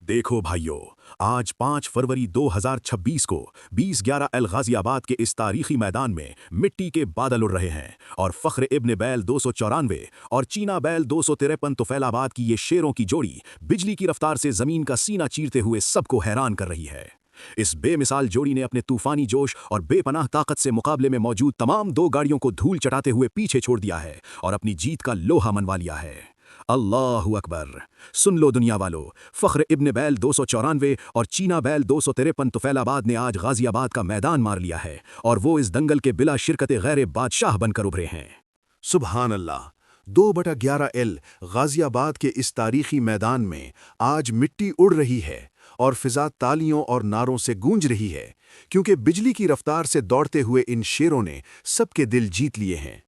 देखो भाइयों, आज 5 फरवरी 2026 को 2011 अल गाजियाबाद के इस तारीखी मैदान में मिट्टी के बादल उड़ रहे हैं और फख्र इब्न बैल 294 और चीना बैल 253 तुफैलाबाद की ये शेरों की जोड़ी बिजली की रफ्तार से जमीन का सीना चीरते हुए सबको हैरान कर रही है। इस बेमिसाल जोड़ी ने अपने तूफानी जोश और बेपनाह ताकत से मुकाबले में मौजूद तमाम 2 गाड़ियों को धूल चटाते हुए पीछे छोड़ दिया है और अपनी जीत का लोहा मनवा लिया है। अल्लाहु अकबर। सुन लो दुनिया वालों, फख्र इब्न बैल 294 और चीना बैल 253 तुफैलाबाद ने आज गाजियाबाद का मैदान मार लिया है और वो इस दंगल के बिला शिरकत गैर बादशाह बनकर उभरे हैं। सुबहान अल्लाह। 2/11 एल गाजियाबाद के इस तारीखी मैदान में आज मिट्टी उड़ रही है और फिजा तालियों और नारों से गूंज रही है, क्योंकि बिजली की रफ्तार से दौड़ते हुए इन शेरों ने सबके दिल जीत लिए हैं।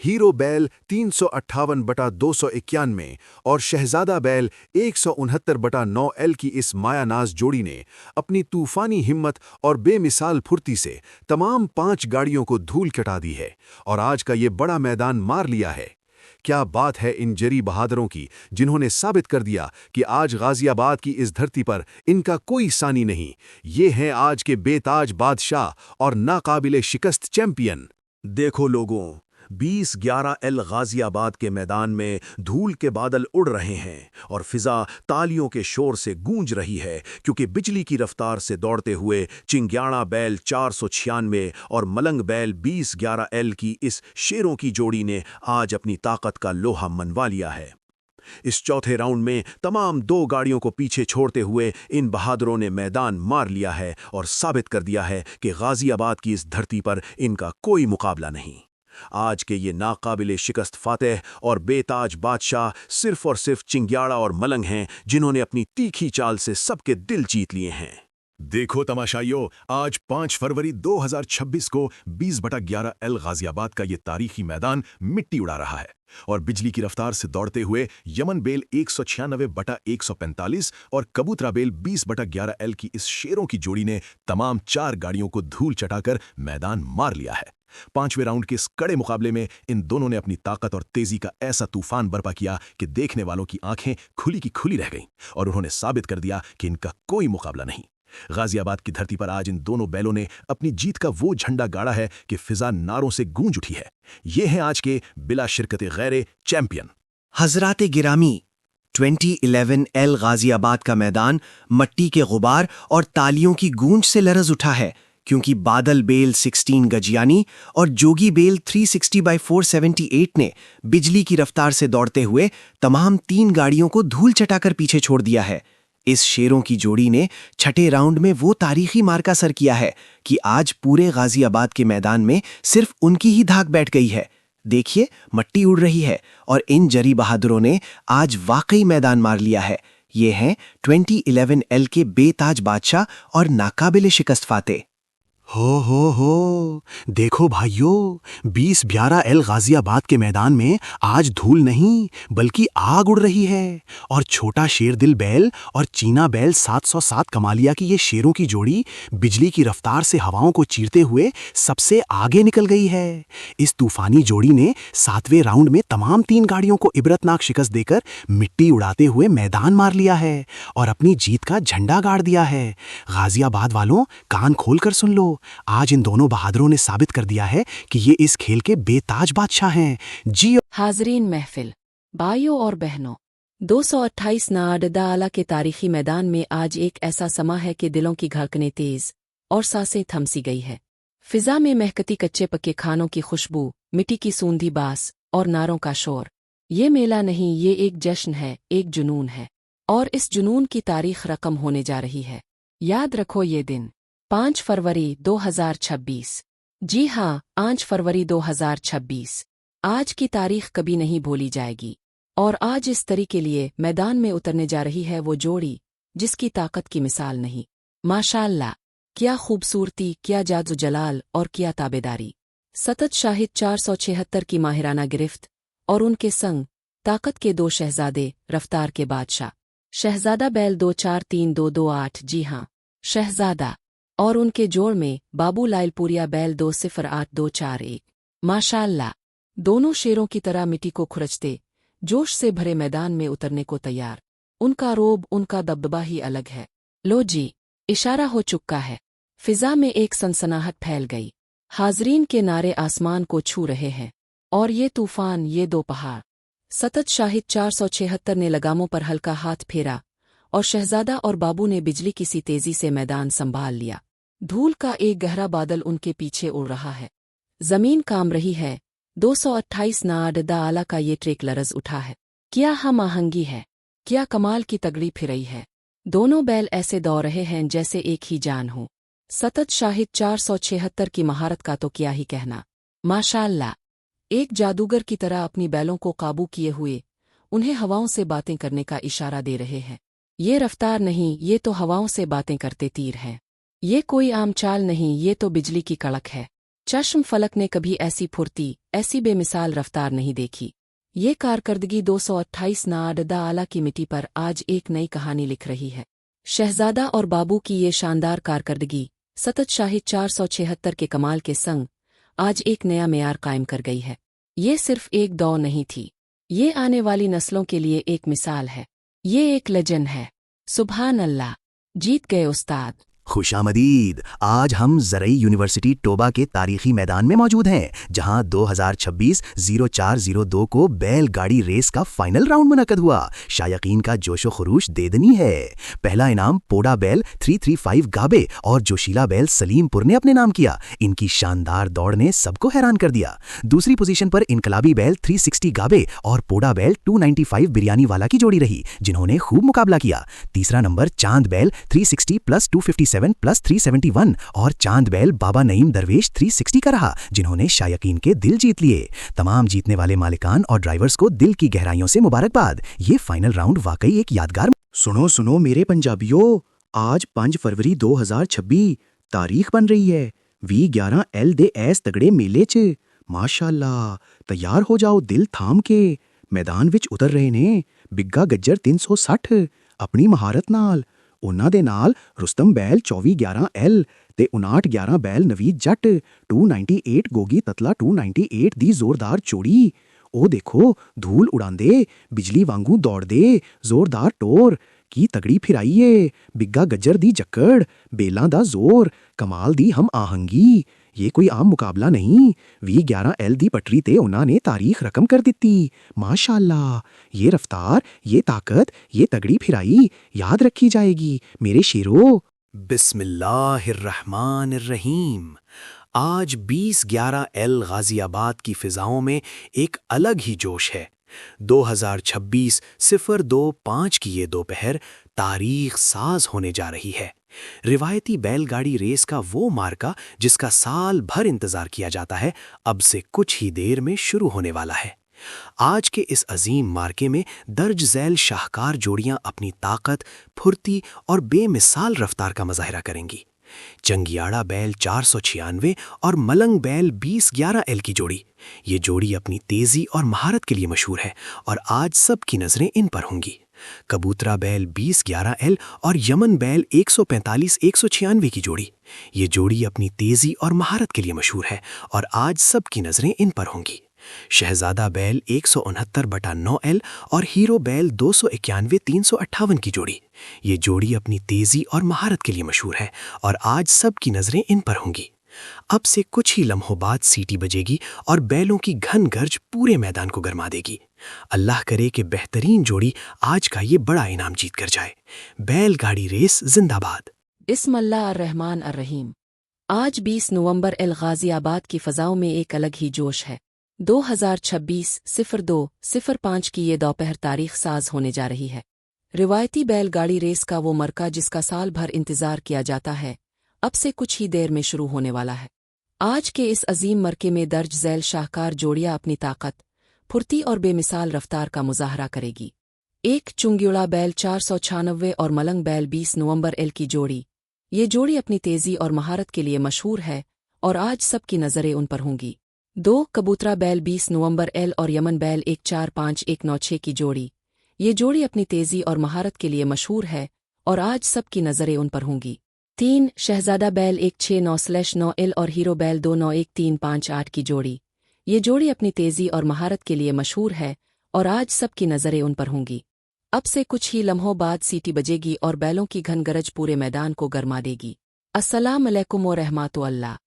हीरो बैल 358/291 और शहजादा बैल 169/9 एल की इस मायानाज जोड़ी ने अपनी तूफानी हिम्मत और बेमिसाल फुर्ती से तमाम 5 गाड़ियों को धूल चटा दी है और आज का ये बड़ा मैदान मार लिया है। क्या बात है इन जरी बहादुरों की, जिन्होंने साबित कर दिया कि आज गाजियाबाद की इस धरती पर इनका कोई सानी नहीं। ये हैं आज के बेताज बादशाह और नाकाबिले शिकस्त चैंपियन। देखो लोगों, 2011 एल गाजियाबाद के मैदान में धूल के बादल उड़ रहे हैं और फिजा तालियों के शोर से गूंज रही है, क्योंकि बिजली की रफ्तार से दौड़ते हुए चिंग्याड़ा बैल 496 और मलंग बैल 2011 एल की इस शेरों की जोड़ी ने आज अपनी ताकत का लोहा मनवा लिया है। इस चौथे राउंड में तमाम 2 गाड़ियों को पीछे छोड़ते हुए इन बहादुरों ने मैदान मार लिया है और साबित कर दिया है कि गाजियाबाद की इस धरती पर इनका कोई मुकाबला नहीं। आज के ये नाकाबिले शिकस्त फातेह और बेताज बादशाह सिर्फ और सिर्फ चिंग्याड़ा और मलंग हैं, जिन्होंने अपनी तीखी चाल से सबके दिल जीत लिए हैं। देखो तमाशाइयों, आज 5 फरवरी 2026 को 20/11 एल गाजियाबाद का ये तारीखी मैदान मिट्टी उड़ा रहा है और बिजली की रफ्तार से दौड़ते हुए यमन बेल 196/145 और कबूतरा बेल 20/11 एल की इस शेरों की जोड़ी ने तमाम 4 गाड़ियों को धूल चटाकर मैदान मार लिया है। 5वें राउंड के इस कड़े मुकाबले में इन दोनों ने अपनी ताकत और तेजी का ऐसा तूफान बर्पा किया कि देखने वालों की आंखें खुली की खुली रह गईं और उन्होंने साबित कर दिया कि इनका कोई मुकाबला नहीं। गाजियाबाद की धरती पर आज इन दोनों बैलों ने अपनी जीत का वो झंडा गाड़ा है कि फिजा नारों से गूंज उठी है। ये हैं आज के बिला शिरकत गैर चैंपियन। हजराते गिरामी, 2011 एल गाजियाबाद का मैदान मट्टी के गुबार और तालियों की गूंज से लरज उठा है, क्योंकि बादल बेल 16 गजियानी और जोगी बेल 360/478 ने बिजली की रफ्तार से दौड़ते हुए तमाम 3 गाड़ियों को धूल चटाकर पीछे छोड़ दिया है। इस शेरों की जोड़ी ने छठे राउंड में वो तारीखी मार्का सर किया है कि आज पूरे गाजियाबाद के मैदान में सिर्फ उनकी ही धाक बैठ गई है। देखिए, मट्टी उड़ रही है और इन जरी बहादुरों ने आज वाकई मैदान मार लिया है। ये हैं 2011 एल के बेताज बादशाह और नाकाबिले शिकस्त फातेह। हो, देखो भाइयों, 20/11 एल गाजियाबाद के मैदान में आज धूल नहीं बल्कि आग उड़ रही है और छोटा शेर दिल बैल और चीना बैल 707 कमालिया की ये शेरों की जोड़ी बिजली की रफ्तार से हवाओं को चीरते हुए सबसे आगे निकल गई है। इस तूफानी जोड़ी ने 7वें राउंड में तमाम 3 गाड़ियों को इबरतनाक शिकस्त देकर मिट्टी उड़ाते हुए मैदान मार लिया है और अपनी जीत का झंडा गाड़ दिया है। गाजियाबाद वालों, कान खोलकर सुन लो, आज इन दोनों बहादुरों ने साबित कर दिया है कि ये इस खेल के बेताज बादशाह हैं। जी हाजरीन महफिल, भाइयों और बहनों, 228 नाअददा आला के तारीखी मैदान में आज एक ऐसा समा है कि दिलों की धड़कनें तेज और सांसें थमसी गई है। फिजा में महकती कच्चे पक्के खानों की खुशबू, मिट्टी की सूंधी बास और नारों का शोर। ये मेला नहीं, ये एक जश्न है, एक जुनून है और इस जुनून की तारीख रकम होने जा रही है। याद रखो ये दिन, 5 फरवरी 2026। जी हाँ, 5 फरवरी 2026। आज की तारीख कभी नहीं भूली जाएगी और आज इस तरीके के लिए मैदान में उतरने जा रही है वो जोड़ी जिसकी ताकत की मिसाल नहीं। माशाअल्लाह, क्या खूबसूरती, क्या जादू जलाल और क्या ताबेदारी। सतत शाहिद 476 की माहिराना गिरफ्त और उनके संग ताकत के 2 शहजादे, रफ्तार के बादशाह। शहजादा बैल 243228, जी हाँ, शहजादा, और उनके जोड़ में बाबू लाइलपुरिया बैल 208241। माशाअल्लाह, दोनों शेरों की तरह मिट्टी को खुरचते जोश से भरे मैदान में उतरने को तैयार। उनका रोब, उनका दबदबा ही अलग है। लो जी, इशारा हो चुका है। फिजा में एक सनसनाहट फैल गई। हाजरीन के नारे आसमान को छू रहे हैं। और ये तूफान, ये दो पहाड़। सतत शाहिद 476 ने लगामों पर हल्का हाथ फेरा और शहजादा और बाबू ने बिजली की सी तेजी से मैदान संभाल लिया। धूल का एक गहरा बादल उनके पीछे उड़ रहा है। जमीन काम रही है। 228 नाडदा आला का ये ट्रेक लरज उठा है। क्या हम आहंगी है, क्या कमाल की तगड़ी फिरई है। दोनों बैल ऐसे दौड़ रहे हैं जैसे एक ही जान हो। सतत शाहिद 476 की महारत का तो क्या ही कहना। माशाअल्लाह, एक जादूगर की तरह अपनी बैलों को काबू किए हुए उन्हें हवाओं से बातें करने का इशारा दे रहे हैं। ये रफ्तार नहीं, ये तो हवाओं से बातें करते तीर हैं। ये कोई आम चाल नहीं, ये तो बिजली की कड़क है। चश्म फलक ने कभी ऐसी फुर्ती, ऐसी बेमिसाल रफ्तार नहीं देखी। ये कारकर्दगी 228 नाडदा आला की मिट्टी पर आज एक नई कहानी लिख रही है। शहजादा और बाबू की ये शानदार कारकर्दगी सतत शाहिद 476 के कमाल के संग आज एक नया मेयार कायम कर गई है। ये सिर्फ एक दौर नहीं थी, ये आने वाली नस्लों के लिए एक मिसाल है। ये एक लेजेंड है। सुभान अल्लाह, जीत गए उस्ताद। खुशामदीद। आज हम ज़रई यूनिवर्सिटी टोबा के तारीखी मैदान में मौजूद हैं, जहां 2026-0402 को बैलगाड़ी रेस का फाइनल राउंड मुनक्कद हुआ। शायकीन का जोशो खरूश देदनी है। पहला इनाम पोडा बैल 335 गाबे और जोशीला बैल सलीमपुर ने अपने नाम किया। इनकी शानदार दौड़ ने सबको हैरान कर दिया। दूसरी पोजीशन पर इनकलाबी बैल 360 गाबे और पोडा बैल 295 बिरयानी वाला की जोड़ी रही, जिन्होंने खूब मुकाबला किया। तीसरा नंबर चांद बैल 360 प्लस 257 प्लस 371 और चांद बैल बाबा नईम दरवेश 360 का रहा, जिन्होंने शायकीन के दिल जीत लिए। तमाम जीतने वाले मालिकान और ड्राइवर्स को दिल की गहराइयों से मुबारकबाद। ये फाइनल राउंड वाकई एक यादगार। सुनो सुनो मेरे पंजाबियों, आज 5 फरवरी 2026 तारीख बन रही है। V11L दे ऐस तगड़े मेले च माशाअल्लाह तैयार हो जाओ दिल थाम के। मैदान विच उतर रहे ने बिग्गा गज्जर 360 अपनी महारत नाल। उन्हां दे नाल रुस्तम बैल 2411L ते 5911 बैल नवीद जट 298 गोगी ततला 298 दी जोरदार चोड़ी। ओ देखो धूल उड़ांदे बिजली वांगू दौड़दे जोरदार टोर की तगड़ी फिराइए। बिग्गा गज्जर दी जक्कड़, बेलां दा जोर, कमाल दी हम आहंगी। ये कोई आम मुकाबला नहीं। V11L दी पटरी ते उन्हां ने तारीख रकम कर दिती। माशाअल्लाह, ये रफ्तार, ये ताकत, ये तगड़ी फिराई याद रखी जाएगी मेरे शेरों। बिस्मिल्लाहिर्रहमानिर्रहीम। आज 2011L गाजियाबाद की फिजाओं में एक अलग ही जोश है। 2026-02-5 की ये दोपहर तारीख साज होने जा रही है। रिवायती बैलगाड़ी रेस का वो मार्का जिसका साल भर इंतजार किया जाता है, अब से कुछ ही देर में शुरू होने वाला है। आज के इस अजीम मार्के में दर्ज झैल शाहकार जोड़ियां अपनी ताकत, फुर्ती और बेमिसाल रफ्तार का मुजाहिरा करेंगी। चंगियाड़ा बैल 496 और मलंग बैल 2011L की जोड़ी, ये जोड़ी अपनी तेजी और महारत के लिए मशहूर है और आज सबकी नजरें इन पर होंगी। कबूतरा बैल 2011L और यमन बैल 145-196 की जोड़ी, ये जोड़ी अपनी तेजी और महारत के लिए मशहूर है और आज सबकी नजरें इन पर होंगी। शहजादा बैल 169/9L और हीरो बैल 291-358 की जोड़ी, ये जोड़ी अपनी तेजी और महारत के लिए मशहूर है और आज सबकी नजरें इन पर होंगी। अब से कुछ ही लम्हों बाद सीटी बजेगी और बैलों की घन गर्ज पूरे मैदान को गरमा देगी। अल्लाह करे कि बेहतरीन जोड़ी आज का ये बड़ा इनाम जीत कर जाए। बैलगाड़ी रेस जिंदाबाद। बिस्मिल्लाह अर्रहमान अर्रहीम। आज 20 नवंबर एल गाजियाबाद की फजाओं में एक अलग ही जोश है। 2026-02-05 की ये दोपहर तारीख साज होने जा रही है। रिवायती बैलगाड़ी रेस का वो मरका जिसका साल भर इंतजार किया जाता है, अब से कुछ ही देर में शुरू होने वाला है। आज के इस अजीम मरके में दर्ज झैल शाहकार जोड़ियां अपनी ताकत, फुर्ती और बेमिसाल रफ्तार का मुजाहरा करेगी। एक चुंग्युड़ा बैल 496 और मलंग बैल 20 नवंबर एल की जोड़ी, ये जोड़ी अपनी तेजी और महारत के लिए मशहूर है और आज सबकी नजरें उन पर होंगी। 2 कबूतरा बैल 20 नवंबर एल और यमन बैल 145-196 की जोड़ी, ये जोड़ी अपनी तेजी और महारत के लिए मशहूर है और आज सबकी नजरें उन पर होंगी। 3 शहजादा बैल 169/9L और हीरो बैल 291-358 की जोड़ी, ये जोड़ी अपनी तेजी और महारत के लिए मशहूर है और आज सबकी नजरें उन पर होंगी। अब से कुछ ही लम्हों बाद सीटी बजेगी और बैलों की घनगरज पूरे मैदान को गरमा देगी। अस्सलाम अलैकुम व रहमतुल्लाह।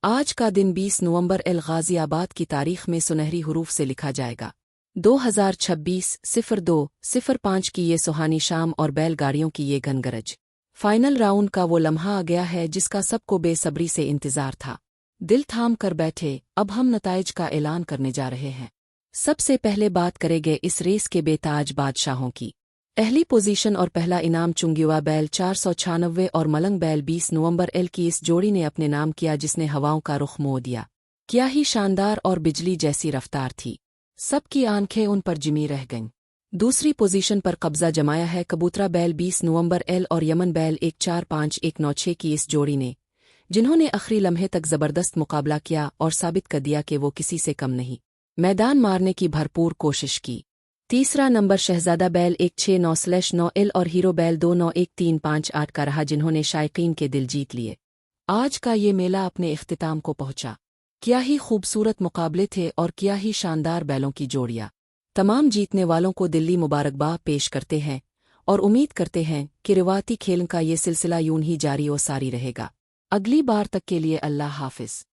आज का दिन 20 नवंबर एल गाजियाबाद की तारीख में सुनहरी हुरूफ से लिखा जाएगा। 2026-02-05 की ये सुहानी शाम और बैलगाड़ियों की ये घनगरज। फाइनल राउंड का वो लम्हा आ गया है जिसका सबको बेसब्री से इंतजार था। दिल थाम कर बैठे, अब हम नताइज का ऐलान करने जा रहे हैं। सबसे पहले बात करेंगे इस रेस के बेताज बादशाहों की। पहली पोजीशन और पहला इनाम चुंगिवा बैल 496 और मलंग बैल 20 नवंबर एल की इस जोड़ी ने अपने नाम किया, जिसने हवाओं का रुख मोड़ दिया। क्या ही शानदार और बिजली जैसी रफ्तार थी, सबकी आंखें उन पर जिमी रह गईं। दूसरी पोजीशन पर कब्जा जमाया है कबूतरा बैल 20 नवंबर एल और यमन बैल 145196 की इस जोड़ी ने, जिन्होंने आखिरी लम्हे तक जबरदस्त मुकाबला किया और साबित कर दिया कि वो किसी से कम नहीं। मैदान मारने की भरपूर कोशिश की। तीसरा नंबर शहजादा बैल 169/9 एल और हीरो बैल 291358 का रहा, जिन्होंने शायकीन के दिल जीत लिए। आज का ये मेला अपने इख्तिताम को पहुंचा। क्या ही खूबसूरत मुकाबले थे और क्या ही शानदार बैलों की जोड़ियां। तमाम जीतने वालों को दिल्ली मुबारकबाद पेश करते हैं और उम्मीद करते हैं कि रिवायती खेल का ये सिलसिला यूं ही जारी और सारी रहेगा। अगली बार तक के लिए अल्लाह हाफिज।